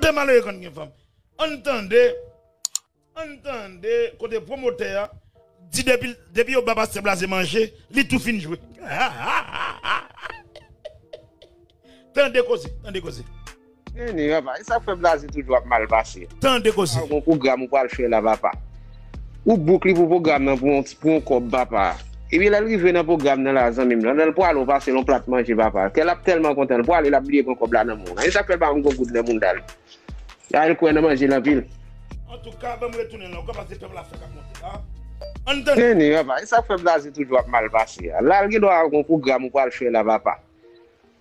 Très malheureux quand une femme. Entendez, côté promoteur, dit depuis au baba se blase manger, li tout fin jouer. Tendez causer. Ça fait blase toujours mal passé. Tendez causer. Un programme pour le faire là papa. Ou boucler pour programme pour un corps papa. Et puis, il arrive dans le programme, dans la zone, dans le poil, on passe le plat manger, papa. Qu'elle a tellement content, le poil, il a oublié qu'on coupe là dans le monde. Il s'appelle pas un gros goût de monde. Il a le coin de manger la ville. En tout cas, je vais retourner là, on va passer peuple à faire monter. Entendez? Ça fait blase toujours mal passé. Là, il doit avoir un programme pour le faire là, papa.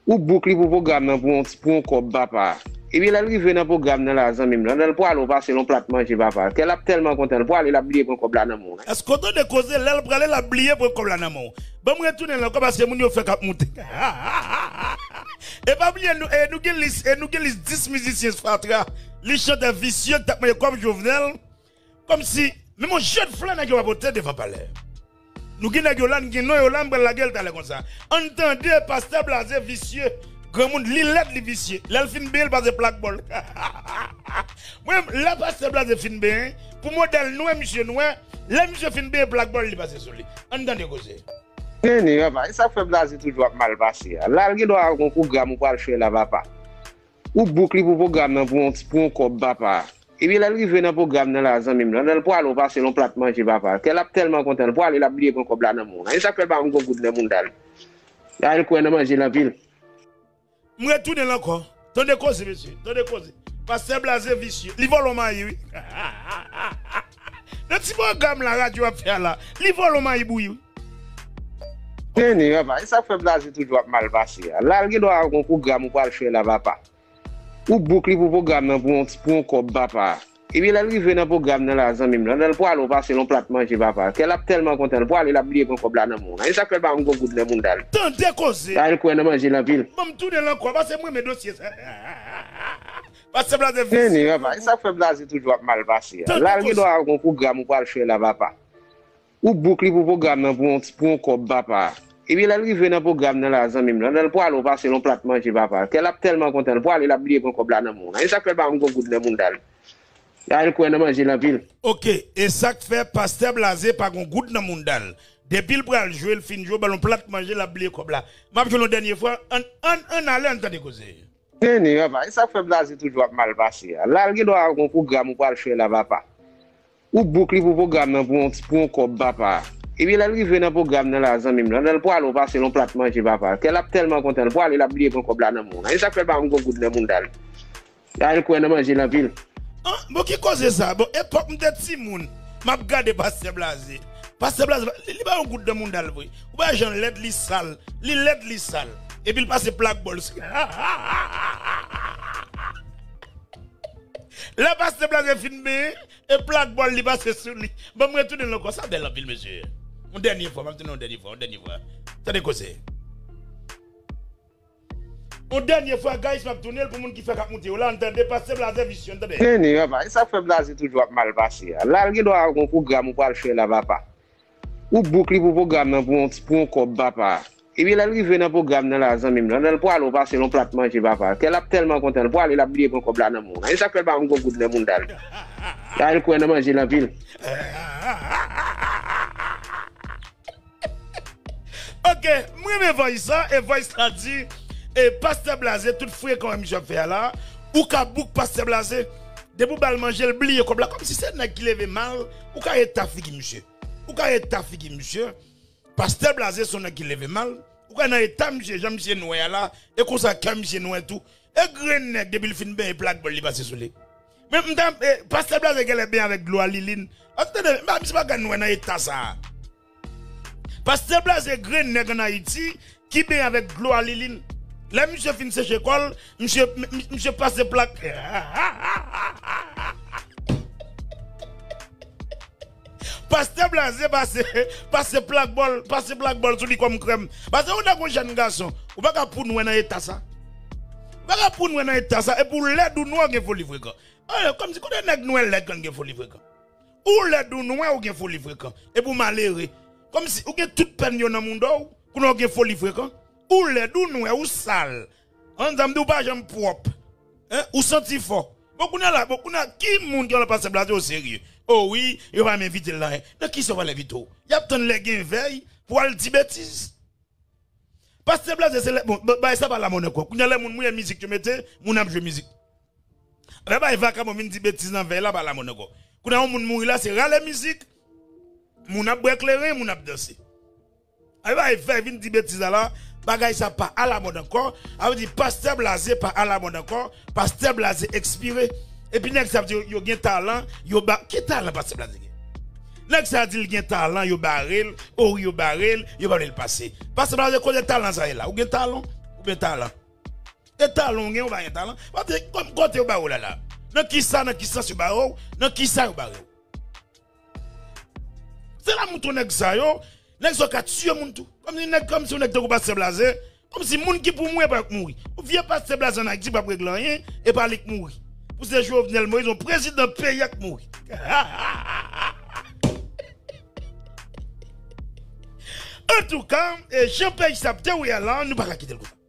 Ou boucler pour programme pour un corps, papa. Et puis, il arrive dans le programme, dans la zone, dans le poil, on passe le plat manger, papa. Qu'elle a tellement content, le poil, il a oublié qu'on coupe là dans le monde. Est-ce qu'on a causé l'aile pour aller la oublier pour couper là dans le monde? Je vais retourner là, parce que nous fait monter. Et pas oublier, nous avons 10 musiciens fatra, les chanteurs vicieux, comme Jovenel, comme si, même mon jeune flan n'a pas porté devant palais. Nous avons la gueule comme ça. Entendez, pasteur blasé vicieux, grand monde, l'île vicieux, l'elfine belle parce que plaque bol. Moi, la pasteur blasé fin bien, pour modèle nous, monsieur nous, là, monsieur fin bien, plaque bol, il passe sur lui. Entendez causer. Ça fait blase toujours mal passé. Là, il doit avoir un programme pour le faire là, papa. Ou boucler pour programme pour un corps, papa. Et puis, il arrive dans le programme dans la zone, dans le poil, on passe le plat manger, papa. Qu'elle a tellement content, le poil, il a oublié qu'on coupe là dans le monde. Il s'appelle pas un gros goût de monde. Il a le coin de manger la ville. Je retourne là encore. Tendez cause, monsieur. Tendez cause. Pasteur blasé vicieux. Il vole au maï, oui. Le petit programme, la radio a fait là. Il vole au maï, oui. Ça fait blase toujours mal passé. Là, il doit avoir un programme pour le faire là, papa. Ou boucler pour programme pour un corps, papa. Et puis, il arrive dans le programme dans la zone, dans le poil, on passe le plat manger, papa. Qu'elle a tellement content, le poil, il a oublié qu'on coupe là dans le monde. Il s'appelle pas un gros goût de monde. Tendez cause. Il a le coin de manger la ville. Je me tourne là, quoi. Parce que moi, mes dossiers. Parce que ça fait blase toujours mal passé. Là, il doit avoir un programme pour le faire là, papa. Ou boucler pour programme pour un corps, papa. Et puis, il arrive dans le programme dans la zone, dans le poil, on passe le plat manger, papa. Qu'elle a tellement content, le poil, il a oublié qu'on coupe là dans le monde. Il s'appelle pas un gros goût de monde. Il a le coin de manger la ville. Ok, et ça que fait pasteur blasé par un goût de monde. Depuis le pral jouer, le fin jouer, ballon plat manger la oublié comme là. M'a dit la dernière fois, on allait entendre causer. Ça fait blase toujours mal passé. Là, il doit avoir un programme pour le faire là, papa. Ou boucler pour programme pour un corps, papa. Et puis, il arrive dans le programme dans la zone, dans le poil, on passe le plat manger, papa. Qu'elle a tellement content, le poil, il a oublié qu'on coupe là dans le monde. Il s'appelle pas un gros goût de monde. Il a le coin de manger la ville. Bon, qui cause ça? Bon, époque, m't'être si moun, m'a regardé pasteur blasé. Pasteur blasé, il a un goût de monde, oui. Ou bien, j'en l'aide, li sale. Et puis, il passe plaque bol. La pasteur blasé filmé, et plaque bol, il passe sur lui. Bon, je retourne le ça de la ville, monsieur. Une dernière fois. Ça décossé. Une dernière fois, guys, m'a tourné pour monde qui fait monter. Là, entendez, pasteur blasé vision, entendez. Ça fait blase toujours mal passé. Là, il doit avoir un programme pour le faire là, papa. Ou boucler pour programme pour un corps, papa. Et puis, il arrive dans le programme dans la zone, dans le poil, on passe le plat manger, papa. Qu'elle a tellement content, le poil, il a oublié qu'on coupe là dans le monde. Il s'appelle pas un gros goût de monde. Il a le coin de manger la ville. Ok, moi, je vois ça, et voice ça dit, et pasteur blasé, tout fouet comme je fais là, ou qu'à bouc pasteur blasé, de pour bal manger le blier comme là, comme si c'est un qui lève mal, ou qu'à être ta fille, monsieur. Ou qu'à être ta fille, monsieur. Pasteur blasé, son qui lève mal, ou qu'à être ta monsieur, Jean-Michel Noël là, et qu'on s'en calme, monsieur Noël tout, et grain depuis le fin bien, et plaque bol, il passe sur lui. Mais pasteur blasé, qu'elle est bien avec gloire Liline. Attendez, mais je ne sais pas qu'on est état ça. Pasteur blasé, grain nèg en Haïti, qui bien avec gloire Liline. Là, monsieur fin séche école, monsieur passe plaque. Pasteur blasé passe plaque bol sur lui comme crème. Parce que on a un jeune garçon, ou pas pour nous dans état ça. Pas pour nous dans état ça et pour l'aide ou noir qu'il faut livrer quand. Comme si on a noël l'aide qu'il faut livrer quand. Ou l'aide ou noir qu'il faut livrer quand. Et pour malheureux. Comme si on a toute peine dans le monde qu'on qu'il faut livrer quand. Ou l'aide ou noir ou sale. On a pas jamais propre. Ou senti fort. Beaucoup de qui monde qui a passé Blasé au sérieux. Oh oui, il va m'inviter là. Non, qui ça va l'inviter? Il y a tant de gens veille pour aller dire bêtises. Pasteur Blasé, c'est bon, ça va la monnaie quoi. Quand il y a la musique, tu mettais, mon âme joue musique. Il va quand même dire bêtises dans veille là, bah la monnaie quoi. Quand il y a un monde mourir là, c'est râler musique. Mon âme éclairé, mon âme danser. Il va faire une bêtises là. Bagay ça pas à la mode encore. Ça dit pasteur Blasé pas à la mode encore. Pasteur Blasé expiré. Et puis nek ça veut dire yo gen talent, yo ba qui talent pasteur Blasé. Nek ça dit gen talent, yo barrel, ou yo barrel, yo va le passer. Pasteur Blasé connaît talent ça là. Ou gen talent, ou ben talent. Et talent gen ou ba gen talent. Comme côté ou ba ou là. Non qui ça sur ba ou, non qui ça ou ba ou. C'est la mouton nek ça yo. Nek so ka tuer moun tout. Comme si on était au pasteur Blasé, comme si moun qui pour mourir pas mourir. Ou vient pasteur Blasé en Haïti pas régler rien et pas aller mourir. Pour ces Jovenel Moïse, on président pays qui mourir. En tout cas, Jean-Pierre Sap là, nous pas quitter le gouvernement.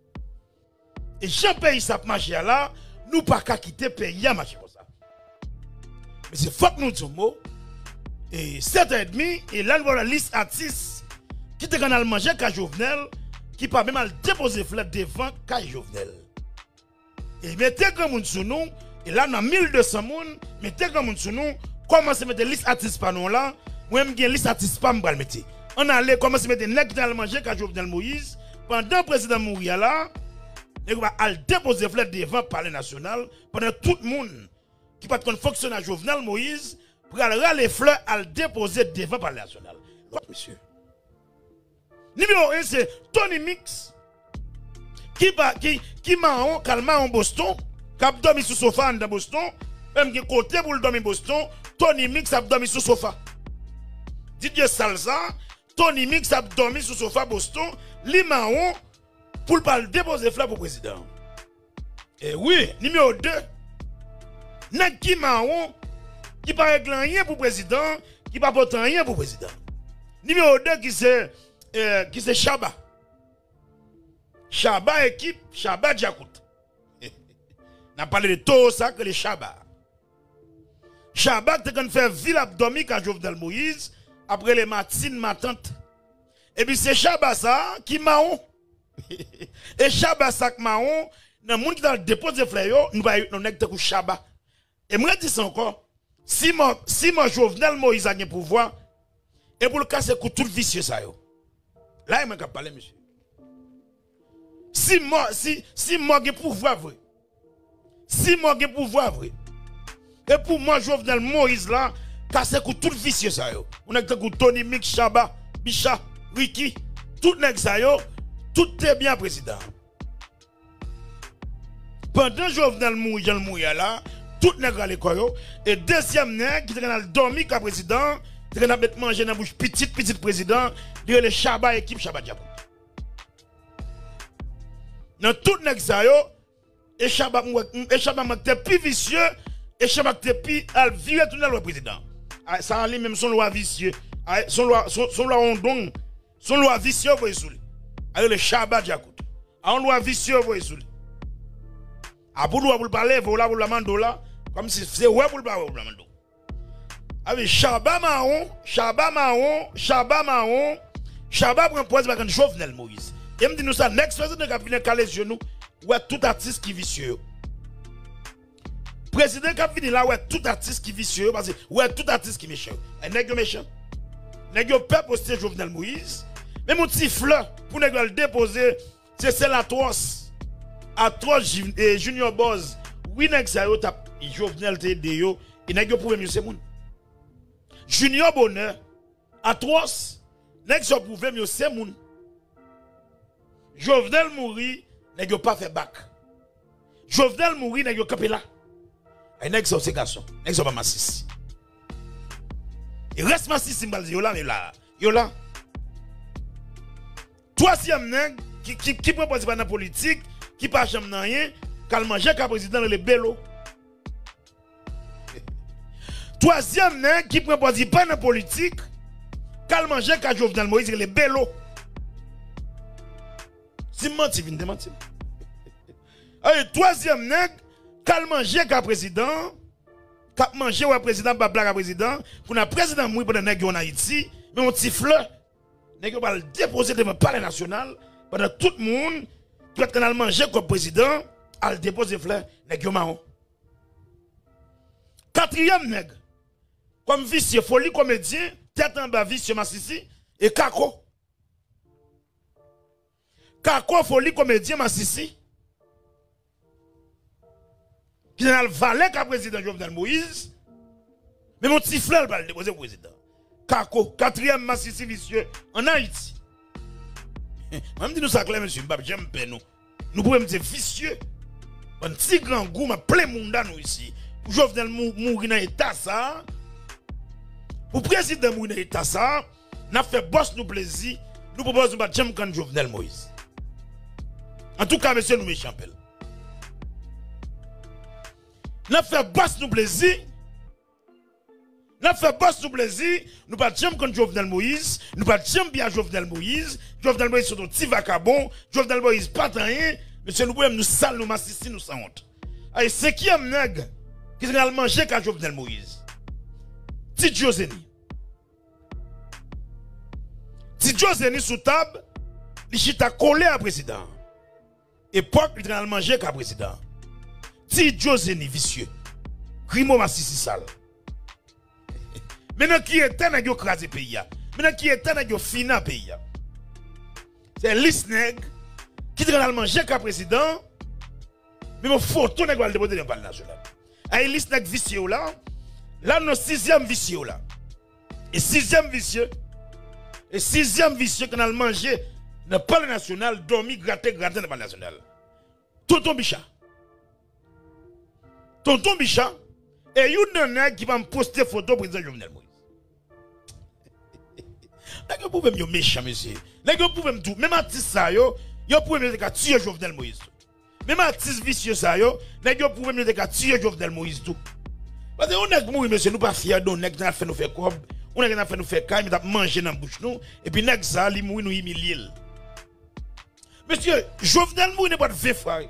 Et Jean-Pierre Sap marcher là, nous pas quitter le pays à marcher comme ça. Mais c'est faut que nous disons et 7h30 et là nous avons la liste artistes qui te canal manger qu'à Jovenel qui pas même déposer fleur devant qu'à Jovenel. Et mettez comme moun sous nous et là dans 1200 moun, mettez comme moun sous nous, commencez à mettre liste artistes par nous là, moi même gen liste artistes pas m'bral mettre. On allait commencer à mettre nèg dans manger qu'à Jovenel Moïse pendant le président mourir là, nèg va al déposer fleur devant parler national pendant tout le monde qui pas de fonctionner à Jovenel Moïse pour aller les fleurs à le déposer devant parler national. Monsieur. Numéro 1, c'est Tony Mix. Qui m'a calma en Boston. Qui a dormi sous sofa dans Boston. Même qui côté pour le dormir Boston. Tony Mix a dormi sous sofa. Didier Salsa. Tony Mix a dormi sous sofa Boston. Li Mahon pour le déposer fleurs pour le président. Et oui, numéro 2. Nèg qui Mahon qui pas régler rien pour le président. Qui pas porter rien pour le président. Numéro 2 qui c'est Chaba. Chaba équipe, Chaba Djakout. On a parlé de tout ça que les Chaba. Chaba qui a fait ville abdomique à Jovenel Moïse après les matines matantes. Et puis c'est Chaba ça qui Mahon. Et Chaba ça qui Mahon, dans le monde qui a déposé fleurs, nous avons Chaba. Et moi je dis encore, si moi Jovenel Moïse a un pouvoir, et pour le cas c'est tout vicieux ça yo. Là, il m'a parlé, monsieur. Si moi, j'ai pouvoir vrai. Si moi, j'ai pouvoir vrai. Et pour moi, Jovenel Moïse, là, casse tout vicieux, ça, yo. On a Tony Mix, Chaba, Bicha, Ricky, tout nèg ça, yo. Tout est bien, président. Pendant Jovenel Moïse, là, tout nèg à l'école, yo. Et deuxième nèg, qui a dormi, comme président, qui a mangé dans la bouche, petit président, il y a le Chaba équipe Chaba Djakout. Dans tout nèg ça yo, et Chaba m'était plus vicieux, et Chaba était plus al virer tout le président. Ça allait même son loi vicieux, son loi ondong, son loi vicieux voyez sous lui. Avec le Chaba Djakout. En loi vicieux voyez sous lui. A pour loi pour parler, voilà pour la mando là, comme si c'est ouais pour le parler pour la mando. Avec Chaba Mahon, Chaba prend poise avec Jovenel Moïse. Et me dit nous ça, next président qui a venu caler genoux, ouais tout artiste qui vicieux. Président qui a venu là, ouais tout artiste qui vicieux, parce que ouais tout artiste qui méchant. Et nèg méchant. Nèg yo pas poster Jovenel Moïse. Mais mon petit fleur, pour nèg le déposer, c'est celle atroce Junior Boss. Oui nèg ça yo tap Jovenel te de yo, et nèg yo pour mieux c'est moun. Junior Bonheur, atroce, nèg so pouvé mieux c'est moun. Jovenel mouri, nèg yo pas fait bac. Jovenel mouri, nèg yo campé là. Et nèg so c'est garçon, nèg so pas massis. Et reste massis simbal yo là mais là, yo là. Troisième nèg qui propose pas dans politique, qui pas jamais dans rien, qu'al manger ka président le bello. Troisième nèg qui propose pas dans politique, qu'al manger ka Jovenel Moïse le bello. Si menti vinn de menti. Et troisième nèg Qu'al manger qu'à président, qu'à manger ou président, pas blague à président, pour un président mourir pendant nèg en Haïti, mais on tifle, nèg va le déposer devant le palais national, pendant tout le monde, qui va manger comme président, à le déposer fleur, nèg marron. Quatrième nèg, comme vicieux, folie comédien, tête en bas, vicieux Massissi, et Kako. Kako, folie comédien Massissi, qui n'a le valet qu'à président Jovenel Moïse, mais mon petit frère va le déposer au président. Kako, quatrième Massissi vicieux en Haïti. Je me dis nous ça clair, monsieur, j'aime pas nous. Nous pouvons me dire vicieux. Un petit grand goût, mais plein de monde nous ici. Pour Jovenel mourir dans l'état ça, pour président mourir dans l'état ça, nous avons fait boss nous plaisir, nous proposons de j'aime quand Jovenel Moïse. En tout cas, monsieur, nous méchants. Nous avons fait boss nous plaisir. Nous avons fait boss nous plaisir. Nous pas j'aime quand Jovenel Moïse. Nous pas j'aime bien Jovenel Moïse. Jovenel Moïse sont un petit vagabond. Jovenel Moïse pas rien. Monsieur, nous pouvons nous saler, nous massisser, nous sans honte. Et c'est qui aime nègre qui s'est mangé qu'à Jovenel Moïse? Ti Joseni. Ti Joseni sous table, il chita collé à président. Époque, il a mangé qu'à président. Ti Joseni vicieux. Crimo massissi sale. Maintenant qui est un nègre crasé pays. Maintenant qui est un nègre fina pays. C'est l'isnègre qui a mangé qu'à président. Mais mon photo n'est pas le déposer dans le palais national. Et l'isnègre vicieux là. Là, nous sixième vicieux là. Et sixième vicieux qu'on a mangé dans le palais national, dormi, gratté dans le palais national. Tonton Bichat. Et il y a un qui va me poster photo président Jovenel Moïse. Vous pouvez me méchant, monsieur. Vous pouvez me tout. Même artiste ça, vous pouvez me tuer Jovenel Moïse. Même artiste vicieux ça, vous pouvez me tuer Jovenel Moïse tout. Parce que on est mourir, monsieur, nous pas fiers d'on est qui fait nous faire quoi. On est qui fait nous faire caille, mais manger dans la bouche nous. Et puis nèg ça, il mourir nous humilier. Monsieur, Jovenel mourir n'est pas de vrai frère.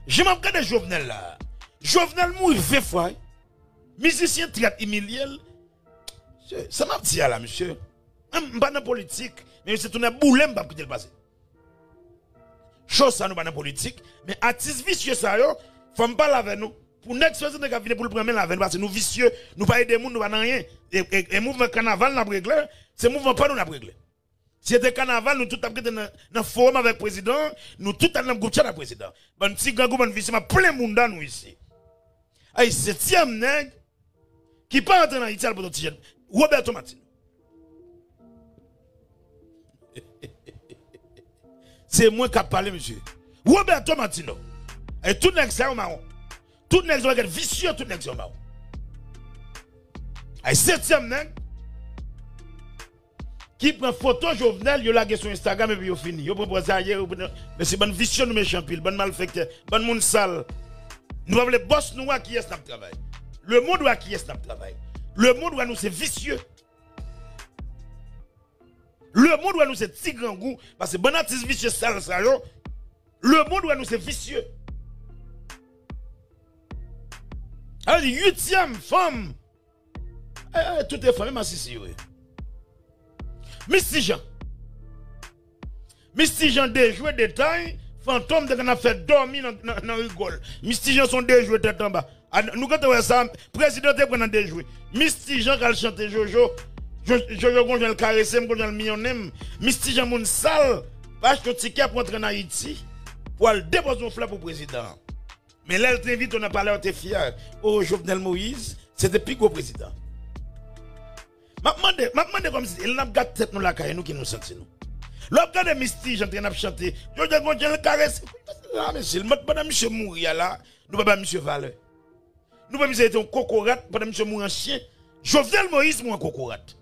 Je m'en regarde Jovenel là. Jovenel mourir vrai frère. Musicien traite humilié. Ça m'a dit là, monsieur. Je ne suis pas dans la politique, mais c'est tout un boulet qui va le passer. Chose ça, nous pas dans la politique, mais artiste vicieux ça, il faut me parler avec nous. Pour nous, nous venir pour le prendre la veine, parce que nous vicieux, nous pas aider les gens, nous pas rien. Et mouvement carnaval, nous avons réglé, c'est mouvement pas nous avons réglé. Si c'était carnaval, nous tout avons dans le forum avec le président, nous tout avons dans le groupe de président. Bon, petit grand groupe de vicieux, plein de monde dans nous ici. Aïe, septième nègre, qui pas entrer dans Haïti pour notre jeune, Roberto Martino. C'est moi qui a parlé, monsieur. Roberto Martino. Et tout nègre, c'est un marron. Tout nègre, c'est vicieux, tout nègre, c'est un marron. Et septième nègre, qui prend photo Jovenel, il a l'a sur Instagram et puis il fini. Il prend ça hier, mais c'est bon vicieux, nous méchants pile, bon malfecteur, bon monde sale. Nous avons les boss noirs qui est dans le travail. Le monde noir qui est dans le travail. Le monde noir nous c'est vicieux. Le monde noir nous c'est petit grand goût parce que bon artiste vicieux sale ça yo. Le monde noir nous c'est vicieux. Alors 8e femme. Tout est femme Massissi oui. Misty Jean déjoué détail. Fantôme de qu'on a fait dormir dans rigole. Misty Jean sont déjoués tête en bas. Nous quand on ça, président de prendre déjoué. Misty Jean qui chante Jojo. Jojo qu'on le caresser, qu'on le millionnaire. Misty Jean mon sale parce que ticket pour entrer en Haïti pour aller déposer un fleur pour président. Mais là elle t'invite on a parlé on était fier. Oh Jovenel Moïse, c'était plus gros président. M'a demandé comme si il n'a pas tête nous la caille nous qui nous sentons nous. L'objet de Misty, j'entends à chanter. Je dis qu'on le caresse. Ah, monsieur, pendant monsieur mourir là, nous ne pouvons pas monsieur Valeur. Nous ne pouvons pas être un cocorate pendant monsieur mourir en chien. Jovenel Moïse mourir en cocorate.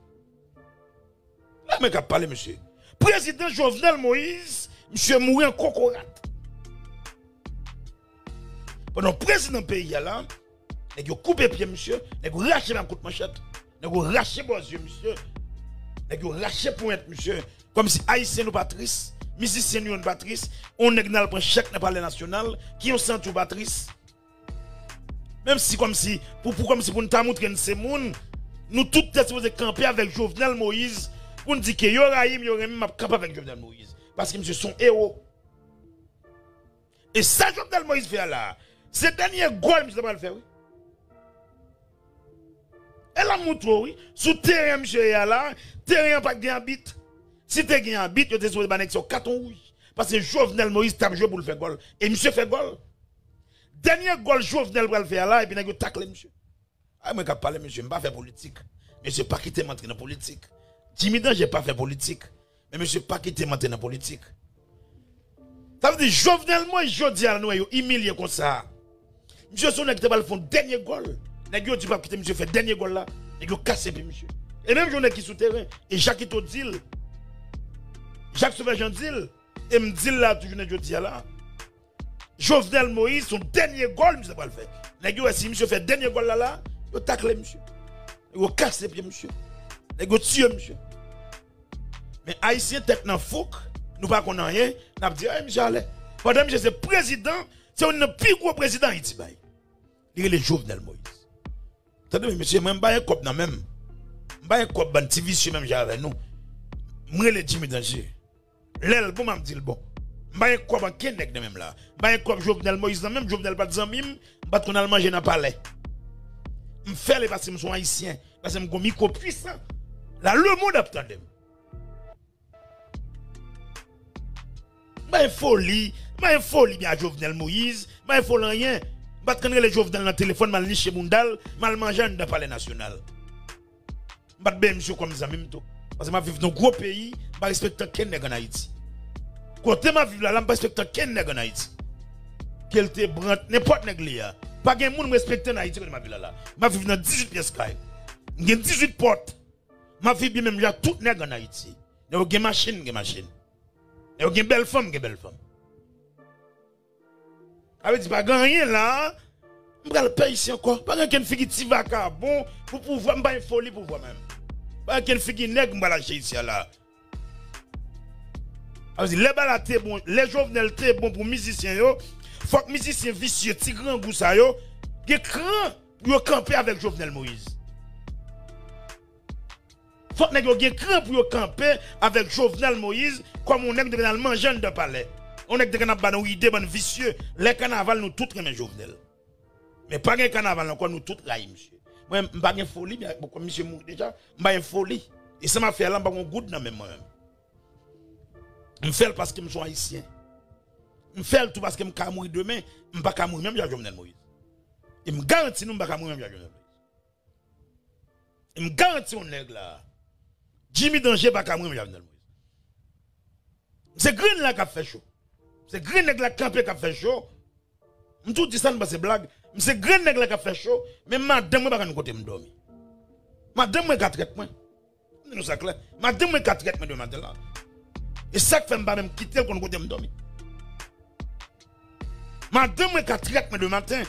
Là, mais qu'à parler, monsieur. Président Jovenel Moïse, monsieur mourir en cocorate. Pendant le président pays là, il a coupé pied, monsieur, il a raché la coup de manchette, il a raché les yeux, monsieur, il a raché pointe, monsieur. Comme si Haïtien nous pas triste, musicien une Patrice, on est dans le chèque dans le palais national, qui ont senti Patrice. Même si comme si pour nous montrer ces moun, nous tous supposés camper avec Jovenel Moïse pour nous dire que yo raïm yo même camper avec Jovenel Moïse parce que monsieur son héros. Et ça Jovenel Moïse fait là, c'est dernier goal monsieur va le faire oui. Elle a montré oui, sous terrain monsieur là, terrain pas gain habite. Si tu gain habite, yo te souhaité connexion carton rouge parce que Jovenel Moïse tape jouer pour le faire goal et monsieur fait goal. Dernier goal Jovenel va le faire là et puis n'a tacle monsieur. Ah moi quand parler monsieur, je pas faire politique. Monsieur pas quitter m'entrer dans politique. Jimmy Dan j'ai pas fait politique. Mais monsieur pas quitter m'entrer dans politique. Ça veut dire Jovenel Moïse jodi à nous humilié comme ça. Monsieur son nèg te pas le fond dernier goal. Nèg yo dit pas quitter monsieur fait dernier goal là, nèg yo casser puis monsieur. Et même journée qui sous terrain et Jacques Ito dit Jacques Sauvage dit et me dit là toujours nèg yo dit là. Jovenel Moïse, son dernier goal, monsieur, pas le faire. Nèg si monsieur fait dernier goal là, yo tacle monsieur. Yo casse les pieds monsieur. Nèg yo tue monsieur. Mais haïtien tête nan fouk, nous pas connait rien, n'a dit eh monsieur allez. Pendant monsieur c'est président, c'est un plus gros président Haïti bay. Il est le Jovenel Moïse. Attendez monsieur, même pas un cop nan même. Pas un cop ban TV sur même j'avais nous. Moi le Jimmy Danger. L'el bon m'a dit le bon. Ba un quoi ban ken nèg de même là. Ba un quoi Jovenel Moïse même Jovenel pas zanmim, pas qu'on a manger dans palais. M'fait les parce que sont haïtien, parce que m'gon micro puissant. Là le monde attendait. Ba folie bien Jovenel Moïse, ba folie rien. Pas qu'on les Jovenel dans téléphone mal ni chez Mundal, mal manger dans palais national. Pas ben monsieur comme ça même tout. Parce que m'a vivre dans gros pays, pas respecter ken nèg en Haïti. Côté ma vivre là, je ne respecte ken nèg en Haïti. Qu'elle te brante n'importe nèg là. Pas gen moun respecte en Haïti comme ma vivre là. Ma vivre dans 18 pièces caille. Gen 18 portes. Ma vivre même là tout nèg en Haïti. Yo gen machine. Yo gen belle femme. Avec dit pas rien là. M'pral payer ici encore. Pas gen figi ti vaka bon pour pouvoir m'pa folie pour voir même. Pas gen figi nèg m'pa lâcher ici là. Les balatés bon, les Jovenel té bon pour musiciens yo. Faut que musiciens vicieux, ti grand goût ça yo, gen cran pour camper avec Jovenel Moïse. Faut que nèg yo gen cran pour camper avec Jovenel Moïse comme on nèg de manger de palais. On nèg de kana ban idée ban vicieux, les carnaval nous tout remen Jovenel. Mais pas gen carnaval encore nous tout raï monsieur. Moi m'pa gen folie bien comme monsieur mou déjà, m'pa gen folie. Et ça m'a fait là m'pa gon goût dans même moi. Je fais parce que je suis haïtien. Je fais tout parce que je suis mourir demain. Je ne peux pas mourir même Jovenel Moïse. Et je garantis que je ne peux pas mourir même Jovenel Moïse. Et je garantis que je là. Jimmy Danger ne peut pas mourir même Jovenel Moïse. C'est Green là qui a fait chaud. C'est Green là qui a campé qui a fait chaud. Je tout dis ça parce que c'est blague. C'est Green là qui a fait chaud. Mais madame ne peut pas nous côté me dormir. Madame ne peut pas traiter moi. Nous ça clair. Madame ne peut pas traiter moi de matin là. Et ça fait pas même quitter qu'on côté me dormir. Madame me traite me le matin.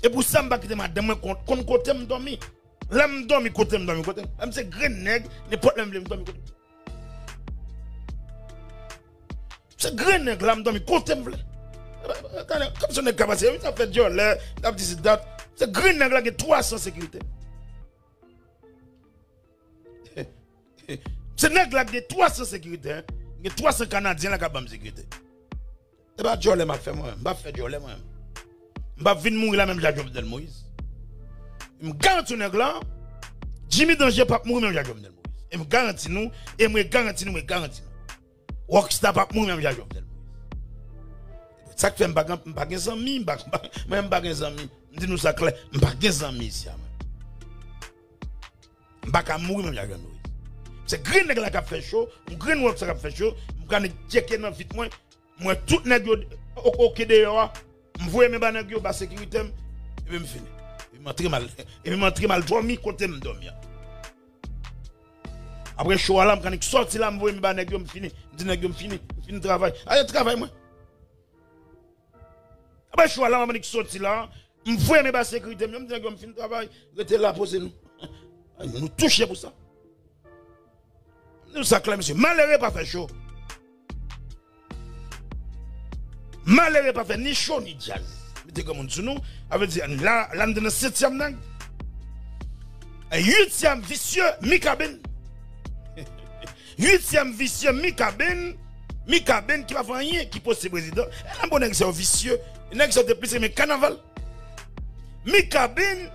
Et pour ça me quitter madame qu'on côté me dormir. Là me dormir côté me dormir côté. Même c'est grand nèg n'importe même me dormir côté. C'est grand nèg là me dormir côté me. Attendez, comme ça n'est pas passé, ça fait Dieu là, la petite date. C'est grand nèg là qui 300 sécurité. C'est nèg là qui 300 sécurité. Il y a 300 Canadiens qui ont sécurité. Et bien, Dieu m'a fait moi-même. Je vais faire Dieu moi-même. Je vais venir mourir là même Jovenel Moïse. Je me garantis là, Jimmy Danger pas mourir même Jovenel Moïse. Et je me garantis nous, et je garantis nous. Rockstar pas mourir même Jovenel Moïse. Ça fait que je ne suis pas des amis, je ne pas des amis. Je dis nous ça clair, je ne pas des amis ici. Je ne pas mourir même Jovenel Moïse. C'est green nèg la qui a fait chaud, green work ça qui a fait chaud, je vais checker dans vite moi tout nèg yo OK dehors, je vois mes nèg yo ba sécurité et puis me fini. Et m'entrer mal dormir côté me dormir. Après chaud là, quand je sorti là, je vois mes nèg yo me fini, dis nèg yo me fini travail. Allez travail moi. Après chaud là, je sorti là, je vois mes sécurité, me dis nèg yo me fini travail, restez là poser nous. Nous toucher pour ça. Nous ça clair monsieur, malheureux pas fait chaud. Malheureux pas fait ni chaud ni jazz. Mettez comme on dit nous, avait dit là dans le 7e nang. 8e vicieux Mikaben. 8e vicieux Mikaben qui va faire rien qui poste président. Un bon nèg c'est vicieux, nèg c'est plus mais carnaval. Mikaben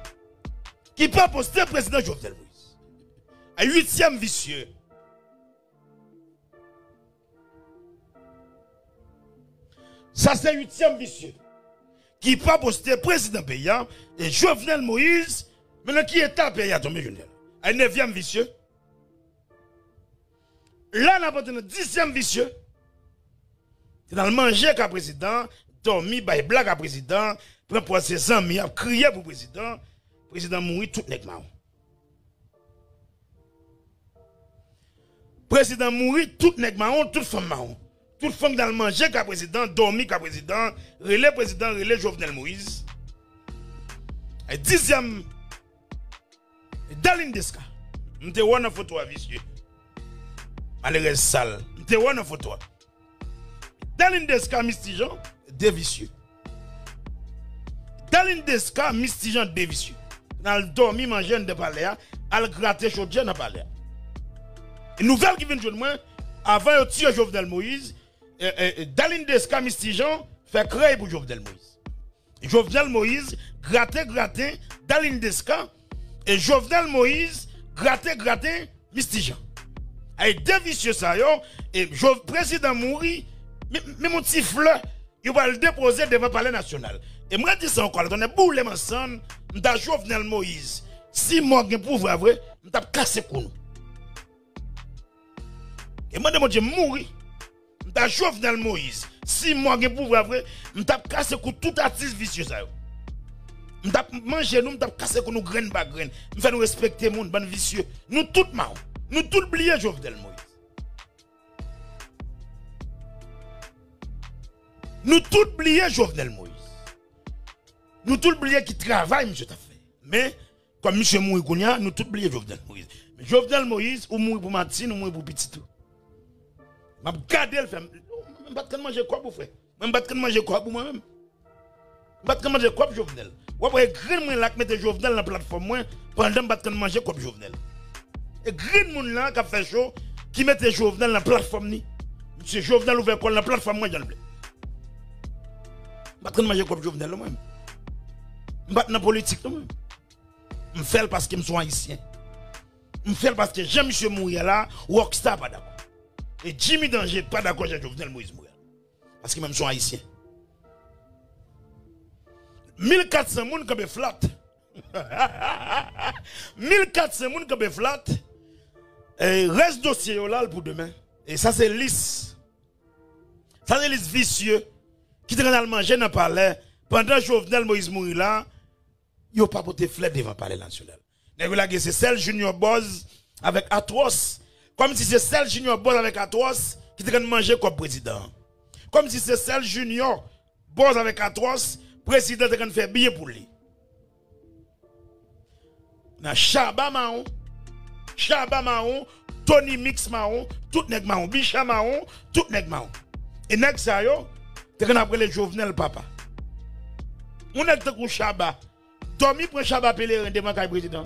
qui peut poster président Jovenel Moïse. 8e vicieux. Ça c'est 8e vicieux. Qui peut poster président payant et Jovenel Moïse, maintenant qui est à payant tombé Jovenel. 9e vicieux. Là, on a pas 10e vicieux. C'est dans le manger qu'un président, dormi, bail blague à président, prend pour ses amis, a crié pour président. Président mourit tout nèg marron. Président mourit tout nèg marron, toute femme marron. Toute femme dans le manger qu'un président, dormi qu'un président, relais Jovenel Moïse. Et 10e, Daline Deska. M'te one photo à vicieux. Malheureux sale. M'te one photo. Daline Deska Mistijan, des vicieux. Daline Deska Mistijan, des vicieux. Dans le dormi, manger de palais, al gratter chaudier dans palais. Une nouvelle qui vient de moi, avant de tuer Jovenel Moïse, Daline Deska Mistijan fait créer pour Jovenel Moïse. Jovenel Moïse, gratter, Daline Deska, et Jovenel Moïse, gratter, Mistijan. Et deux vicieux ça, et président mourit, mais mon petit fleur, il va le déposer devant le palais national. Et moi, je dis ça encore, on est boule ensemble, m'ta Jovenel Moïse. Si moi, je pouvoir vrai, m'ta cassé counou. Et moi, je dis mourir. M'ta Jovenel Moïse. Si moi, je pouvoir vrai, m'ta cassé counou tout artiste vicieux ça. M'ta manger nous, m'ta cassé counou graine par graine. M'fait nous respecter monde, ban vicieux. Nous tout marrons. Nous tout oublier Jovenel Moïse. Nous tout oublier Jovenel Moïse. Nous tout oublier qui travaille, monsieur t'a fait. Mais, comme monsieur Moui Kounia, nous tout oublier Jovenel Moïse. Mais Jovenel Moïse, ou mourir pour Matine, ou mourir pour petit tout. Je vais garder le fait. Je ne vais pas manger quoi pour frère. Je ne vais pas manger quoi pour moi-même. Je ne vais pas manger quoi pour Jovenel. Ou après, green moun là qui mette Jovenel dans la plateforme, pendant que je ne vais pas manger quoi pour Jovenel. Et green moun là qui a fait chaud, qui mette Jovenel dans la plateforme. Monsieur Jovenel ouvert dans la plateforme, moi, j'en ai. Je ne vais pas manger quoi pour Jovenel moi-même. Je ne vais pas dans la politique moi-même. Je fais parce que je suis haïtien. Je fais parce que Jean-Michel Mouria là, Rockstar pas d'accord. Et Jimmy Danger pas d'accord avec Jovenel Moïse Mouria. Parce que même je suis haïtien. 1400 personnes qui sont flat. 1400 personnes qui sont flat. Et reste dossier là pour demain. Et ça c'est lisse. Ça c'est lisse vicieux. Qui te dans manger dans le palais. Pendant Jovenel Moïse Mouria là, il n'a pas porté flèche devant le palais national. C'est celle Junior Boz avec Atros. Comme si c'est celle Junior Boz avec Atros qui te manger comme président. Comme si c'est celle Junior Boz avec Atros, président te faire billet pour lui. Na Chaba Mahon, Tony Mix Mahon, tout nèg Mahon, Bicha Mahon, tout nèg Mahon. Et nèg sa yo, te après le Jovenel papa. On est te Chaba. Dormi pour Chaba Pèlerin devant le président.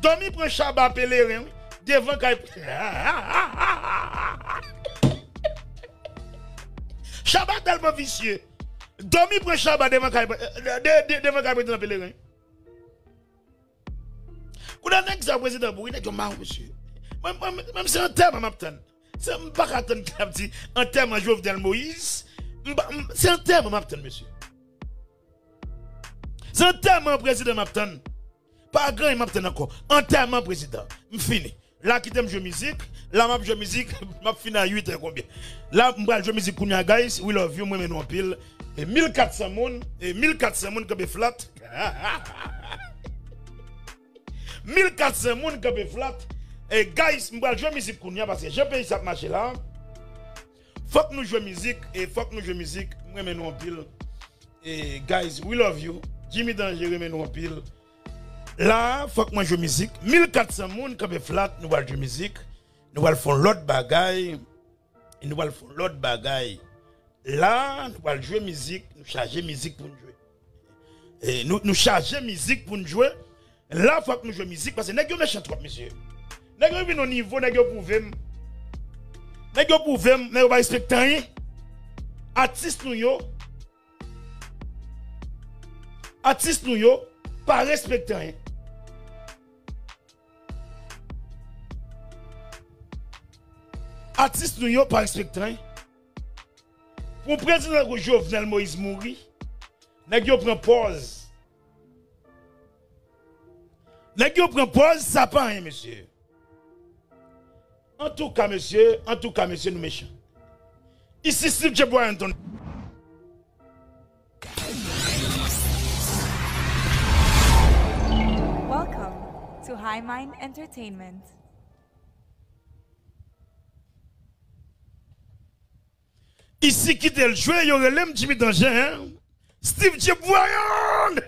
Dormi pour Chaba Pèlerin devant le Chaba tellement vicieux. Dormi pour Chaba devant le président Pèlerin. Quand on est le président, vous êtes marrant, monsieur. Même si un terme, c'est pas attendre un terme à Jovenel Moïse. C'est un terme, monsieur. C'est un terme président Mapton. Pas grand Mapton encore. Un terme président. Fini. Là qui t'aime jouer musique, là m'a jouer musique, m'a fini à 8 et combien. Là m'bral jouer musique Kounia guys, we love you moi mais non pile. Et 1400 moun qui be flat. 1400 moun qui be flat. Et guys, m'bral jouer musique Kounia parce que je paye ça marché là. Faut que nous jouer musique et faut que nous jouer musique moi mais non pile. Et guys, we love you. Jimmy Danger mais non pile. Là, faut que moi joue musique. 1400 moun qui be flat, nous allons jouer musique. Nous allons faire l'autre bagaille. Et nous allons faire l'autre bagaille. Là, nous allons jouer musique, nous charger musique pour nous jouer. Et nous charger musique pour nous jouer. Là, il faut que nous jouions musique parce que nous sommes méchants trop, monsieur. Nous sommes au niveau, nous pouvons. Nous pouvons, nous ne respectons rien. Artistes nous, pas respecter rien. Artistes nous, pas respecter rien. Pour le président Jovenel Moïse mourir, nous prenons pause. Nous prenons pause, ça pas rien, monsieur. En tout cas, monsieur, nous méchants. Ici, Steve J. Boyanton. Welcome to High Mind Entertainment. Ici, qui te le jouer, il y aurait l'aime Jimmy Danger, hein? Steve J. Boyanton.